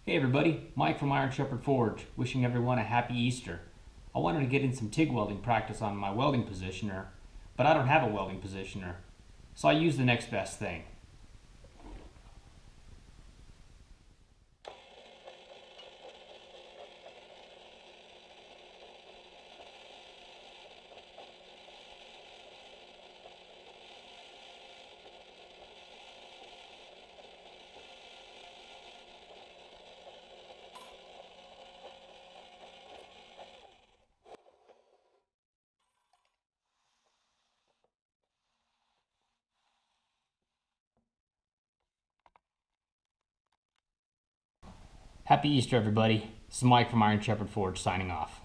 Hey everybody, Mike from Iron Shepherd Forge, wishing everyone a happy Easter. I wanted to get in some TIG welding practice on my welding positioner, but I don't have a welding positioner, so I use the next best thing. Happy Easter everybody, this is Mike from Iron Shepherd Forge signing off.